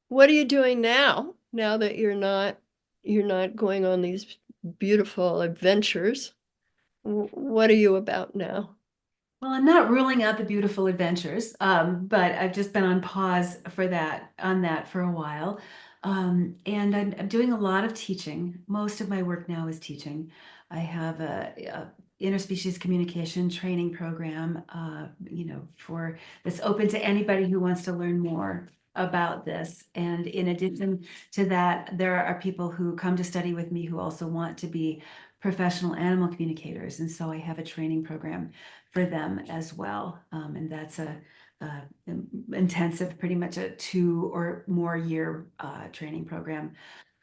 what are you doing now? Now that you're not going on these beautiful adventures? What are you about now? Well, I'm not ruling out the beautiful adventures, but I've just been on pause on that for a while. And I'm doing a lot of teaching. Most of my work now is teaching. I have a interspecies communication training program, for that's open to anybody who wants to learn more about this. And in addition to that, there are people who come to study with me who also want to be professional animal communicators. And so I have a training program for them as well. And that's a intensive, pretty much a 2 or more year training program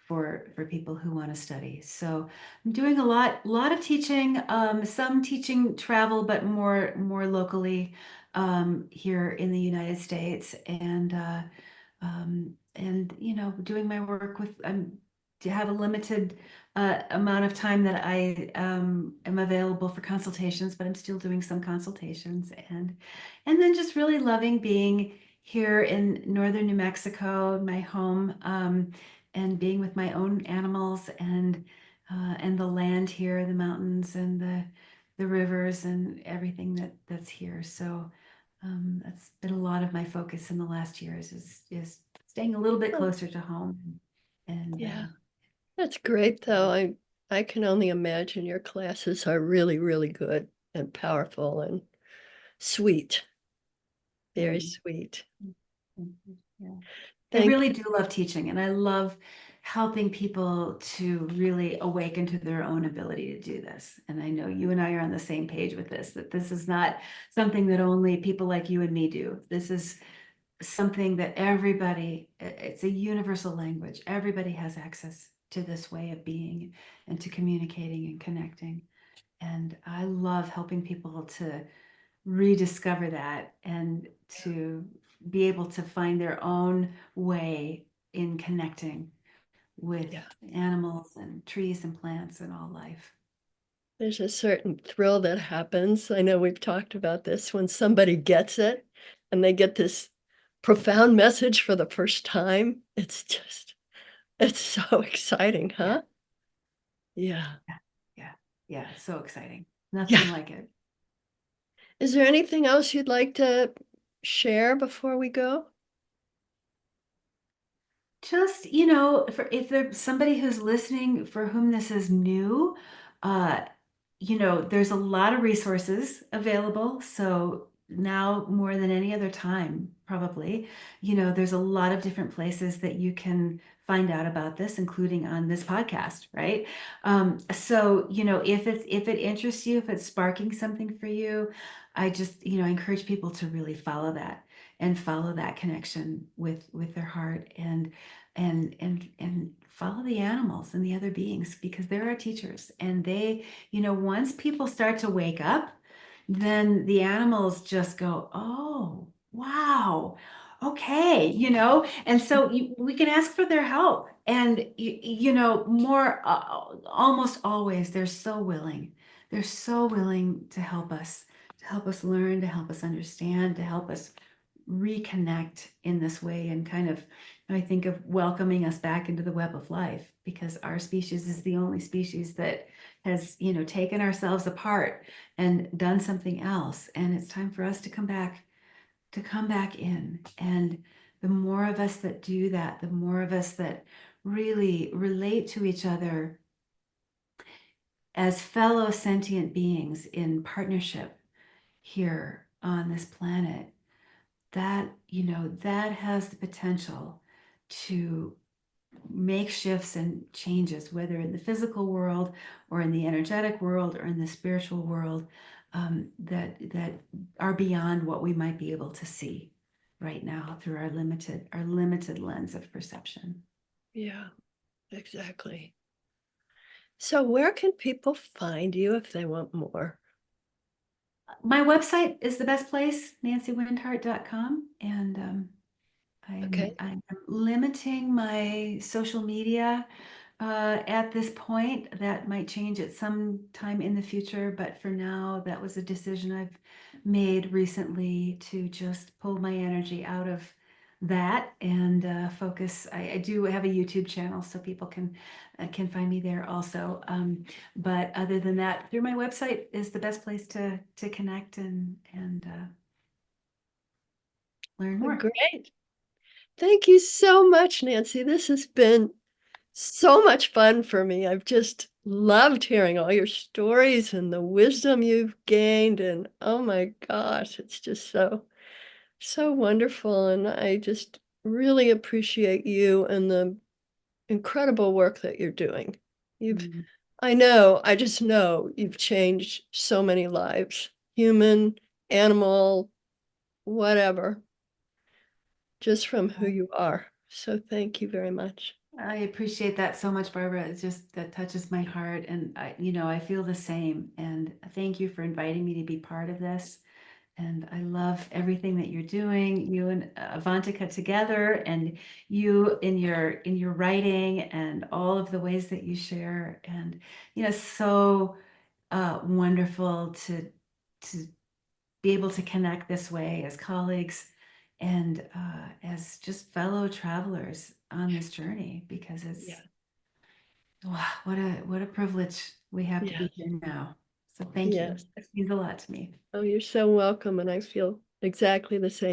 for people who want to study. So I'm doing a lot of teaching, some teaching travel, but more locally here in the United States, and doing my work with to have a limited amount of time that I am available for consultations, but I'm still doing some consultations, and then just really loving being here in northern New Mexico, my home, and being with my own animals and the land here, the mountains and the rivers and everything that's here. So that's been a lot of my focus in the last years is staying a little bit Oh, closer to home and yeah, that's great though. I can only imagine your classes are really, really good and powerful and sweet, very um, sweet. yeah. I Thank really do love teaching, and I love helping people to really awaken to their own ability to do this. And I know you and I are on the same page with this, that this is not something that only people like you and me do. This is something that everybody, it's a universal language. Everybody has access to this way of being and to communicating and connecting. And I love helping people to rediscover that and to be able to find their own way in connecting with Yeah, animals and trees and plants and all life. there's a certain thrill that happens. I know we've talked about this when somebody gets it and they get this profound message for the first time. It's so exciting, Yeah, huh? Yeah. yeah, yeah, yeah. It's so exciting. Yeah. Nothing like it. Is there anything else you'd like to share before we go? Just, for if there's somebody who's listening for whom this is new, uh, there's a lot of resources available. So now more than any other time, probably, there's a lot of different places that you can find out about this, including on this podcast, right? So, if it interests you, if it's sparking something for you, I just, I encourage people to really follow that and follow that connection with their heart and follow the animals and the other beings because they're our teachers and they, once people start to wake up, then the animals just go, oh wow, okay, and so we can ask for their help, and more, almost always they're so willing to help us learn, to help us understand, to help us reconnect in this way, and kind of, I think, of welcoming us back into the web of life, because our species is the only species that has, taken ourselves apart and done something else. And it's time for us to come back in. And the more of us that do that, the more of us that really relate to each other as fellow sentient beings in partnership here on this planet, that has the potential to make shifts and changes, whether in the physical world or in the energetic world or in the spiritual world, that are beyond what we might be able to see right now through our limited lens of perception. Yeah, exactly. So where can people find you if they want more? My website is the best place, nancywindhart.com, and Okay. I'm limiting my social media at this point. That might change at some time in the future, but for now, that was a decision I've made recently to just pull my energy out of that and focus. I do have a YouTube channel, so people can find me there also. But other than that, through my website is the best place to connect and learn more. Great. Thank you so much, Nancy. This has been so much fun for me. I've just loved hearing all your stories and the wisdom you've gained. And oh my gosh, it's just so wonderful. And I just really appreciate you and the incredible work that you're doing. You've, Mm. I just know you've changed so many lives, human, animal, whatever, just from who you are. So thank you very much. I appreciate that so much, Barbara. It's just that touches my heart, and I feel the same. And thank you for inviting me to be part of this. And I love everything that you're doing, you and Avantika together, and you in your writing, and all of the ways that you share. And so wonderful to be able to connect this way as colleagues and as just fellow travelers on this journey, because Yeah. it's wow, what a privilege we have to Yeah. be here now. So thank you. Yes. It means a lot to me. Oh, you're so welcome. And I feel exactly the same.